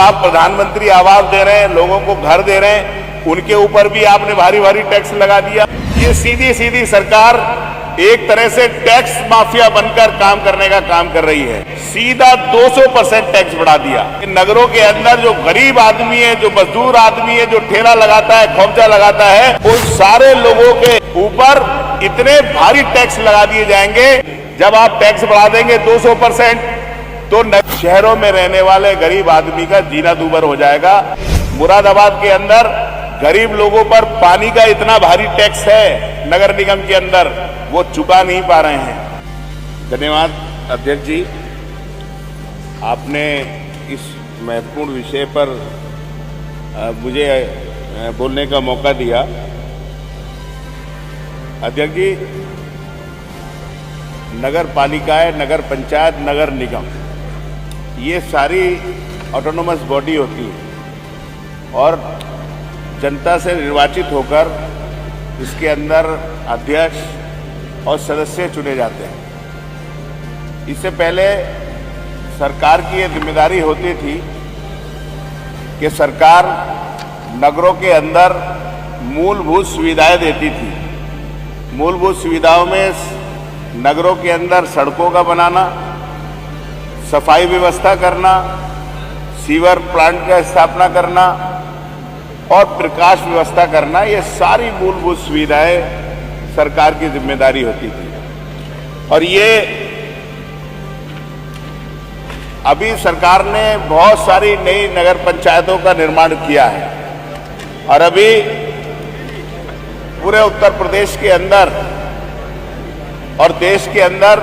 आप प्रधानमंत्री आवास दे रहे हैं, लोगों को घर दे रहे हैं, उनके ऊपर भी आपने भारी भारी टैक्स लगा दिया। ये सीधी सीधी सरकार एक तरह से टैक्स माफिया बनकर काम करने का काम कर रही है। सीधा 200% टैक्स बढ़ा दिया। नगरों के अंदर जो गरीब आदमी है, जो मजदूर आदमी है, जो ठेला लगाता है, खोमचा लगाता है, उन सारे लोगों के ऊपर इतने भारी टैक्स लगा दिए जाएंगे। जब आप टैक्स बढ़ा देंगे 200%, तो शहरों में रहने वाले गरीब आदमी का जीना दूभर हो जाएगा। मुरादाबाद के अंदर गरीब लोगों पर पानी का इतना भारी टैक्स है नगर निगम के अंदर, वो चुका नहीं पा रहे हैं। धन्यवाद अध्यक्ष जी, आपने इस महत्वपूर्ण विषय पर मुझे बोलने का मौका दिया। अध्यक्ष जी, नगर पालिकाएं, नगर पंचायत, नगर निगम, ये सारी ऑटोनोमस बॉडी होती है और जनता से निर्वाचित होकर इसके अंदर अध्यक्ष और सदस्य चुने जाते हैं। इससे पहले सरकार की ये जिम्मेदारी होती थी कि सरकार नगरों के अंदर मूलभूत सुविधाएं देती थी। मूलभूत सुविधाओं में नगरों के अंदर सड़कों का बनाना, सफाई व्यवस्था करना, सीवर प्लांट का स्थापना करना और प्रकाश व्यवस्था करना, ये सारी मूलभूत सुविधाएं सरकार की जिम्मेदारी होती थी। और ये अभी सरकार ने बहुत सारी नई नगर पंचायतों का निर्माण किया है और अभी पूरे उत्तर प्रदेश के अंदर और देश के अंदर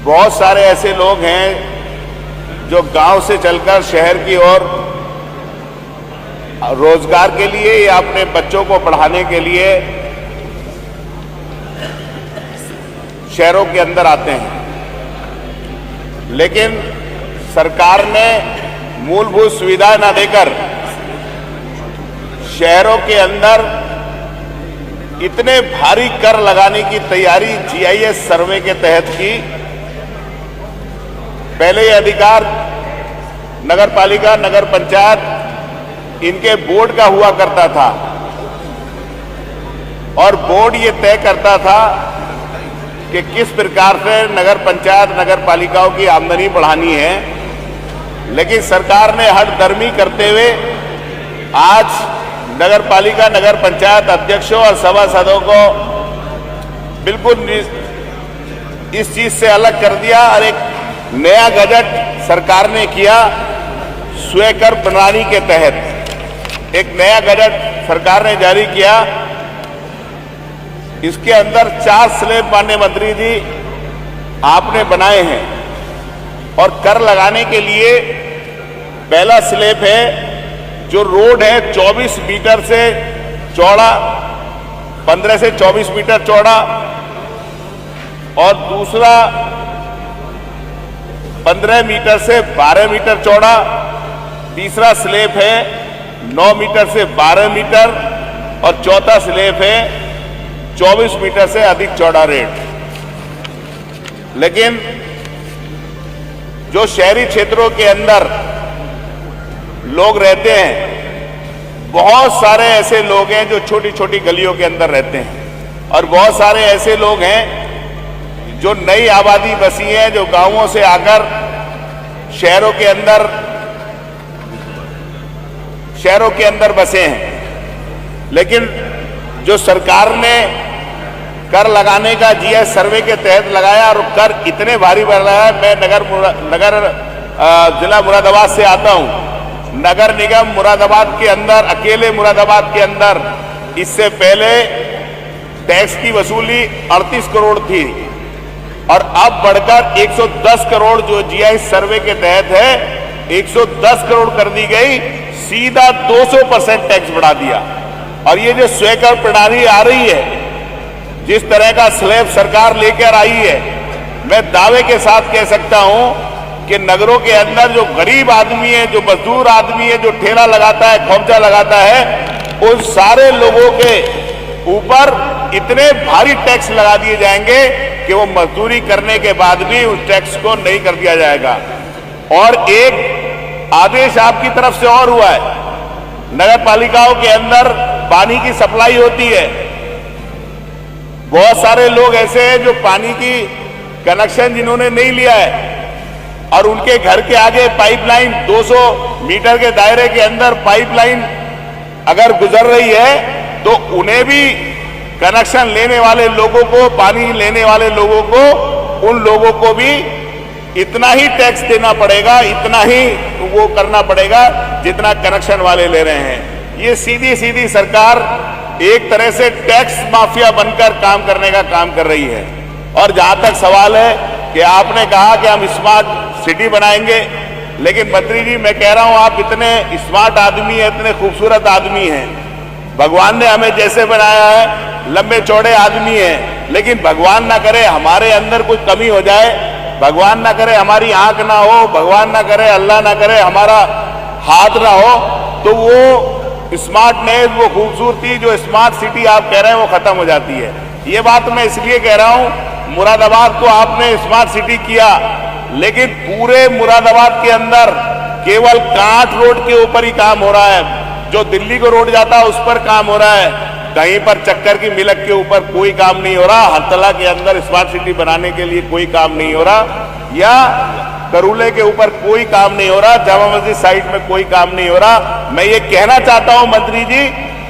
बहुत सारे ऐसे लोग हैं जो गांव से चलकर शहर की ओर रोजगार के लिए या अपने बच्चों को पढ़ाने के लिए शहरों के अंदर आते हैं। लेकिन सरकार ने मूलभूत सुविधाएं न देकर शहरों के अंदर इतने भारी कर लगाने की तैयारी जीआईएस सर्वे के तहत की। पहले ये अधिकार नगर पालिका, नगर पंचायत, इनके बोर्ड का हुआ करता था और बोर्ड ये तय करता था कि किस प्रकार से नगर पंचायत, नगर पालिकाओं की आमदनी बढ़ानी है। लेकिन सरकार ने हठधर्मी करते हुए आज नगर पालिका, नगर पंचायत अध्यक्षों और सभासदों को बिल्कुल इस चीज से अलग कर दिया और एक नया गजट सरकार ने किया। स्वकर प्रणाली के तहत एक नया गजट सरकार ने जारी किया। इसके अंदर 4 स्लैब माननीय मंत्री जी आपने बनाए हैं और कर लगाने के लिए पहला स्लैब है जो रोड है 24 मीटर से चौड़ा, 15 से 24 मीटर चौड़ा, और दूसरा 15 मीटर से 12 मीटर चौड़ा, तीसरा स्लैब है 9 मीटर से 12 मीटर और चौथा स्लैब है 24 मीटर से अधिक चौड़ा रेट। लेकिन जो शहरी क्षेत्रों के अंदर लोग रहते हैं, बहुत सारे ऐसे लोग हैं जो छोटी छोटी गलियों के अंदर रहते हैं और बहुत सारे ऐसे लोग हैं जो नई आबादी बसी है, जो गांवों से आकर शहरों के अंदर बसे हैं। लेकिन जो सरकार ने कर लगाने का जीएस सर्वे के तहत लगाया और कर इतने भारी बढ़ाया। मैं जिला मुरादाबाद से आता हूं। नगर निगम मुरादाबाद के अंदर, अकेले मुरादाबाद के अंदर इससे पहले टैक्स की वसूली 38 करोड़ थी और अब बढ़कर 110 करोड़ जो जीआईएस सर्वे के तहत है 110 करोड़ कर दी गई। सीधा 200% टैक्स बढ़ा दिया। और ये जो स्वकर प्रणाली आ रही है, जिस तरह का स्लैब सरकार लेकर आई है, मैं दावे के साथ कह सकता हूं कि नगरों के अंदर जो गरीब आदमी है, जो मजदूर आदमी है, जो ठेला लगाता है, खोमचा लगाता है, उन सारे लोगों के ऊपर इतने भारी टैक्स लगा दिए जाएंगे कि वो मजदूरी करने के बाद भी उस टैक्स को नहीं कर दिया जाएगा। और एक आदेश आपकी तरफ से और हुआ है। नगर पालिकाओं के अंदर पानी की सप्लाई होती है। बहुत सारे लोग ऐसे हैं जो पानी की कनेक्शन जिन्होंने नहीं लिया है और उनके घर के आगे पाइपलाइन 200 मीटर के दायरे के अंदर पाइपलाइन अगर गुजर रही है तो उन्हें भी कनेक्शन लेने वाले लोगों को, पानी लेने वाले लोगों को, उन लोगों को भी इतना ही टैक्स देना पड़ेगा, इतना ही वो करना पड़ेगा जितना कनेक्शन वाले ले रहे हैं। ये सीधी सीधी सरकार एक तरह से टैक्स माफिया बनकर काम करने का काम कर रही है। और जहां तक सवाल है कि आपने कहा कि हम स्मार्ट सिटी बनाएंगे, लेकिन मंत्री जी मैं कह रहा हूं आप इतने स्मार्ट आदमी हैं, इतने खूबसूरत आदमी हैं, भगवान ने हमें जैसे बनाया है लंबे चौड़े आदमी हैं, लेकिन भगवान ना करे हमारे अंदर कुछ कमी हो जाए, भगवान ना करे हमारी आंख ना हो, भगवान ना करे, अल्लाह ना करे हमारा हाथ ना हो, तो वो स्मार्टनेस, वो खूबसूरती जो स्मार्ट सिटी आप कह रहे हैं वो खत्म हो जाती है। ये बात मैं इसलिए कह रहा हूं, मुरादाबाद को आपने स्मार्ट सिटी किया, लेकिन पूरे मुरादाबाद के अंदर केवल कांठ रोड के ऊपर ही काम हो रहा है। जो दिल्ली को रोड जाता है उस पर काम हो रहा है, कहीं पर चक्कर की मिलक के ऊपर कोई काम नहीं हो रहा, हरतला के अंदर स्मार्ट सिटी बनाने के लिए कोई काम नहीं हो रहा, या करूले के ऊपर कोई काम नहीं हो रहा, जामा मस्जिद साइड में कोई काम नहीं हो रहा। मैं ये कहना चाहता हूं मंत्री जी,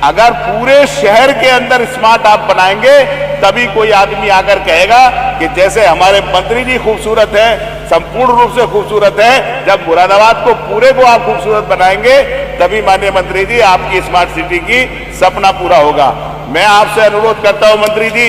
अगर पूरे शहर के अंदर स्मार्ट आप बनाएंगे तभी कोई आदमी आकर कहेगा कि जैसे हमारे मंत्री जी खूबसूरत है, संपूर्ण रूप से खूबसूरत है। जब मुरादाबाद को पूरे को आप खूबसूरत बनाएंगे तभी माननीय मंत्री जी आपकी स्मार्ट सिटी की सपना पूरा होगा। मैं आपसे अनुरोध करता हूं मंत्री जी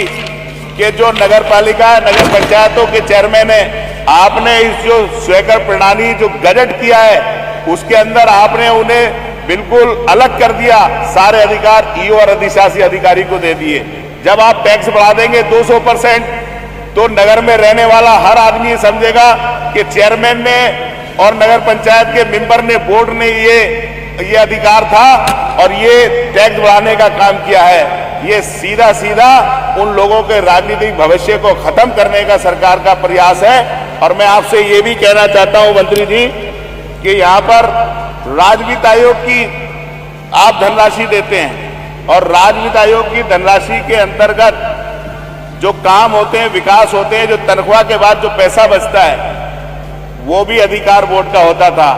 कि जो नगर पालिका, नगर पंचायतों के चेयरमैन है, आपने इस जो स्वीकृत प्रणाली जो गजट किया है उसके अंदर आपने उन्हें बिल्कुल अलग कर दिया, सारे अधिकार ईओ और अधिशासी अधिकारी को दे दिए। जब आप टैक्स बढ़ा देंगे 200%, तो नगर में रहने वाला हर आदमी समझेगा कि चेयरमैन ने और नगर पंचायत के मेंबर ने, बोर्ड ने ये अधिकार था और ये टैक्स बढ़ाने का काम किया है। ये सीधा सीधा उन लोगों के राजनीतिक भविष्य को खत्म करने का सरकार का प्रयास है। और मैं आपसे ये भी कहना चाहता हूं मंत्री जी कि यहाँ पर राजवित्त आयोग की आप धनराशि देते हैं और राजवित्त आयोग की धनराशि के अंतर्गत जो काम होते हैं, विकास होते हैं, जो तनख्वाह के बाद जो पैसा बचता है वो भी अधिकार बोर्ड का होता था।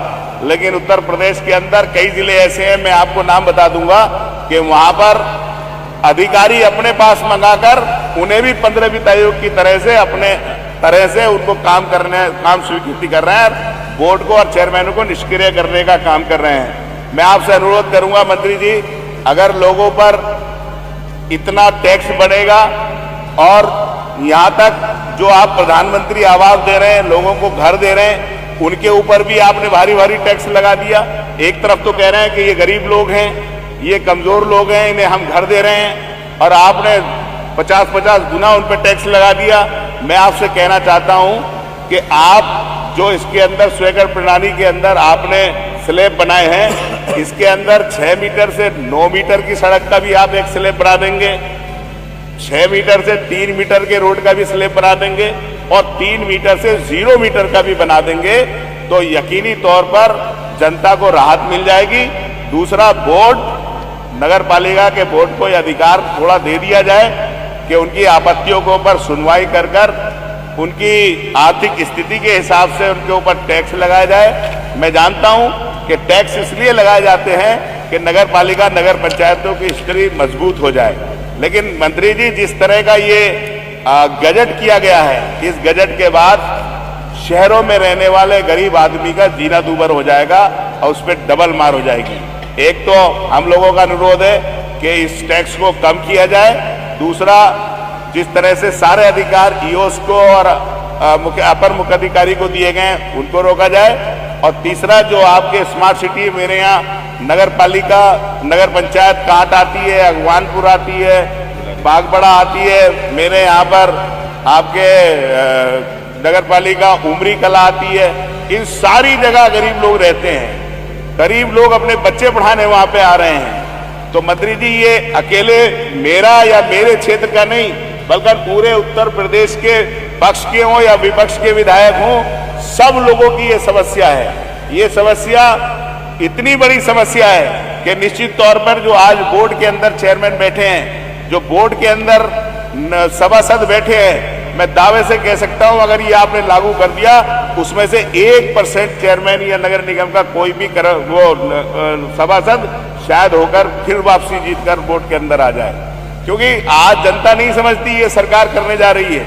लेकिन उत्तर प्रदेश के अंदर कई जिले ऐसे हैं, मैं आपको नाम बता दूंगा, कि वहां पर अधिकारी अपने पास मंगाकर उन्हें भी 15 वित्त आयोग की तरह से अपने तरह से उनको काम स्वीकृति कर रहे हैं, बोर्ड को और चेयरमैनों को निष्क्रिय करने का काम कर रहे हैं। मैं आपसे अनुरोध करूंगा मंत्री जी, अगर लोगों पर इतना टैक्स बढ़ेगा और यहां तक जो आप प्रधानमंत्री आवास दे रहे हैं, लोगों को घर दे रहे हैं, उनके ऊपर भी आपने भारी भारी टैक्स लगा दिया। एक तरफ तो कह रहे हैं कि ये गरीब लोग हैं, ये कमजोर लोग हैं, इन्हें हम घर दे रहे हैं, और आपने 50-50 गुना उन पर टैक्स लगा दिया। मैं आपसे कहना चाहता हूं कि आप जो इसके अंदर स्वीकृत प्रणाली के अंदर आपने स्लैब बनाए हैं, इसके अंदर 6 मीटर से 9 मीटर की सड़क का भी आप एक स्लैब बना देंगे, 6 मीटर से 3 मीटर के रोड का भी स्लैब बना देंगे और 3 मीटर से 0 मीटर का भी बना देंगे, तो यकीनी तौर पर जनता को राहत मिल जाएगी। दूसरा, बोर्ड, नगर पालिका के बोर्ड को यह अधिकार थोड़ा दे दिया जाए कि उनकी आपत्तियों के ऊपर सुनवाई कर कर उनकी आर्थिक स्थिति के हिसाब से उनके ऊपर टैक्स लगाया जाए। मैं जानता हूं कि टैक्स इसलिए लगाए जाते हैं कि नगर पालिका, नगर पंचायतों की स्थिति मजबूत हो जाए। लेकिन मंत्री जी, जिस तरह का ये गजट किया गया है, इस गजट के बाद शहरों में रहने वाले गरीब आदमी का जीना दूभर हो जाएगा और उस पर डबल मार हो जाएगी। एक तो हम लोगों का अनुरोध है कि इस टैक्स को कम किया जाए, दूसरा जिस तरह से सारे अधिकार ईओस को और अपर मुख्य अधिकारी को दिए गए हैं उनको रोका जाए, और तीसरा जो आपके स्मार्ट सिटी, मेरे यहाँ नगर पालिका, नगर पंचायत कांट आती है, अगवानपुर आती है, बागबड़ा आती है, मेरे यहाँ पर आपके नगर पालिका उमरी कला आती है, इन सारी जगह गरीब लोग रहते हैं, गरीब लोग अपने बच्चे पढ़ाने वहां पे आ रहे हैं। तो मंत्री जी, ये अकेले मेरा या मेरे क्षेत्र का नहीं, बल्कि पूरे उत्तर प्रदेश के पक्ष के हों या विपक्ष के विधायक हों, सब लोगों की ये समस्या है। ये समस्या इतनी बड़ी समस्या है कि निश्चित तौर पर जो आज बोर्ड के अंदर चेयरमैन बैठे हैं, जो बोर्ड के अंदर सभासद बैठे हैं, मैं दावे से कह सकता हूं अगर ये आपने लागू कर दिया, उसमें से 1% चेयरमैन या नगर निगम का कोई भी वो सभासद शायद होकर फिर वापसी जीतकर बोर्ड के अंदर आ जाए। क्योंकि आज जनता नहीं समझती ये सरकार करने जा रही है।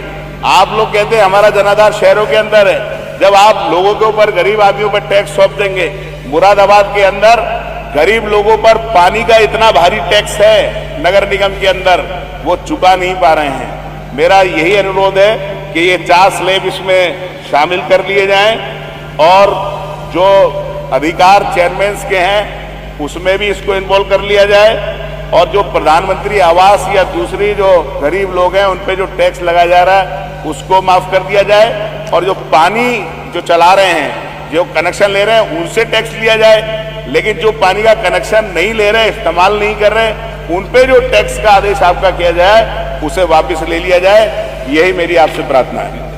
आप लोग कहते हैं हमारा जनाधार शहरों के अंदर है, जब आप लोगों के ऊपर, गरीब आदमियों पर टैक्स सौंप देंगे। मुरादाबाद के अंदर गरीब लोगों पर पानी का इतना भारी टैक्स है नगर निगम के अंदर, वो चुका नहीं पा रहे हैं। मेरा यही अनुरोध है कि ये 4 स्लैब इसमें शामिल कर लिए जाएं और जो अधिकार चेयरमैन के हैं उसमें भी इसको इन्वॉल्व कर लिया जाए, और जो प्रधानमंत्री आवास या दूसरी जो गरीब लोग हैं उन पे जो टैक्स लगाया जा रहा है उसको माफ कर दिया जाए, और जो पानी जो चला रहे हैं, जो कनेक्शन ले रहे हैं, उनसे टैक्स लिया जाए। लेकिन जो पानी का कनेक्शन नहीं ले रहे, इस्तेमाल नहीं कर रहे, उन पे जो टैक्स का आदेश आपका किया जाए उसे वापस ले लिया जाए। यही मेरी आपसे प्रार्थना है।